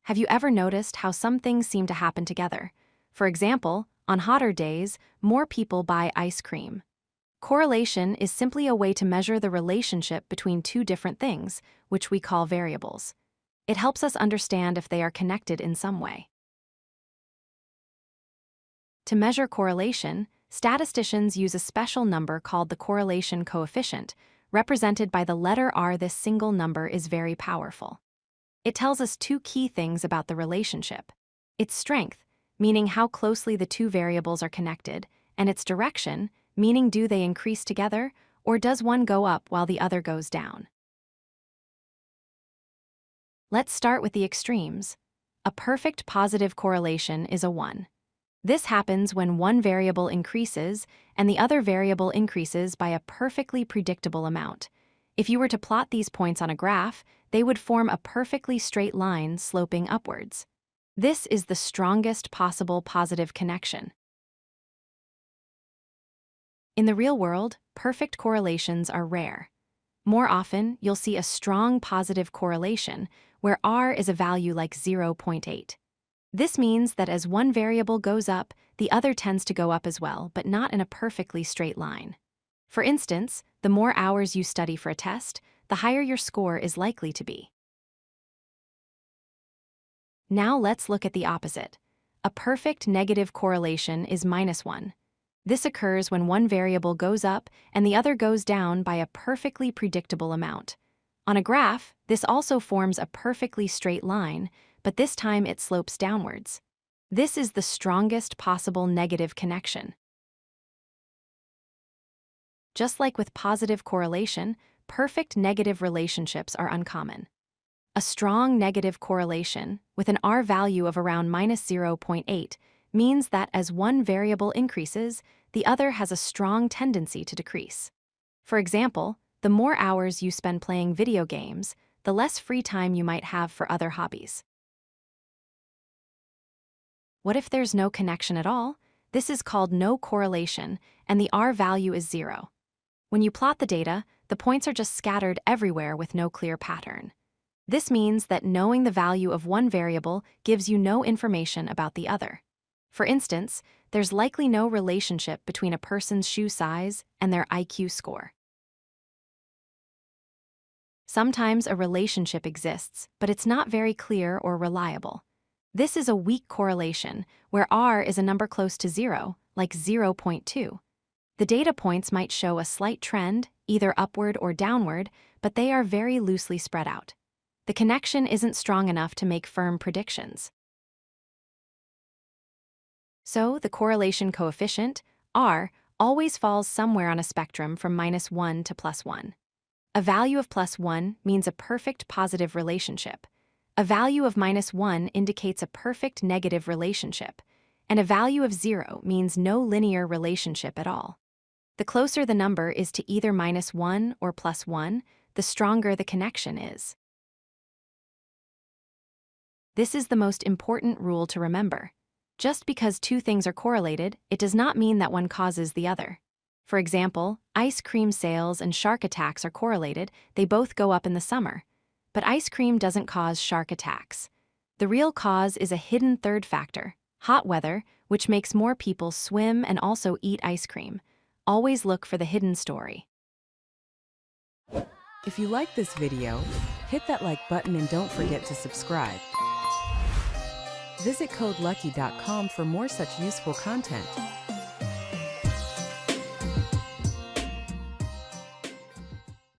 Have you ever noticed how some things seem to happen together? For example, on hotter days, more people buy ice cream. Correlation is simply a way to measure the relationship between two different things, which we call variables. It helps us understand if they are connected in some way. To measure correlation, statisticians use a special number called the correlation coefficient, represented by the letter R. This single number is very powerful. It tells us two key things about the relationship: its strength, meaning how closely the two variables are connected, and its direction, meaning do they increase together, or does one go up while the other goes down? Let's start with the extremes. A perfect positive correlation is a 1. This happens when one variable increases and the other variable increases by a perfectly predictable amount. If you were to plot these points on a graph, they would form a perfectly straight line sloping upwards. This is the strongest possible positive connection. In the real world, perfect correlations are rare. More often, you'll see a strong positive correlation where R is a value like 0.8. This means that as one variable goes up, the other tends to go up as well, but not in a perfectly straight line. For instance, the more hours you study for a test, the higher your score is likely to be. Now let's look at the opposite. A perfect negative correlation is -1. This occurs when one variable goes up and the other goes down by a perfectly predictable amount. On a graph, this also forms a perfectly straight line, but this time it slopes downwards. This is the strongest possible negative connection. Just like with positive correlation, perfect negative relationships are uncommon. A strong negative correlation, with an R value of around -0.8, means that as one variable increases, the other has a strong tendency to decrease. For example, the more hours you spend playing video games, the less free time you might have for other hobbies. What if there's no connection at all? This is called no correlation, and the R value is 0. When you plot the data, the points are just scattered everywhere with no clear pattern. This means that knowing the value of one variable gives you no information about the other. For instance, there's likely no relationship between a person's shoe size and their IQ score. Sometimes a relationship exists, but it's not very clear or reliable. This is a weak correlation, where R is a number close to 0, like 0.2. The data points might show a slight trend, either upward or downward, but they are very loosely spread out. The connection isn't strong enough to make firm predictions. So, the correlation coefficient, R, always falls somewhere on a spectrum from -1 to +1. A value of +1 means a perfect positive relationship. A value of -1 indicates a perfect negative relationship, and a value of 0 means no linear relationship at all. The closer the number is to either -1 or +1, the stronger the connection is. This is the most important rule to remember. Just because two things are correlated, it does not mean that one causes the other. For example, ice cream sales and shark attacks are correlated, they both go up in the summer. But ice cream doesn't cause shark attacks. The real cause is a hidden third factor, hot weather, which makes more people swim and also eat ice cream. Always look for the hidden story. If you like this video, hit that like button and don't forget to subscribe. Visit codelucky.com for more such useful content.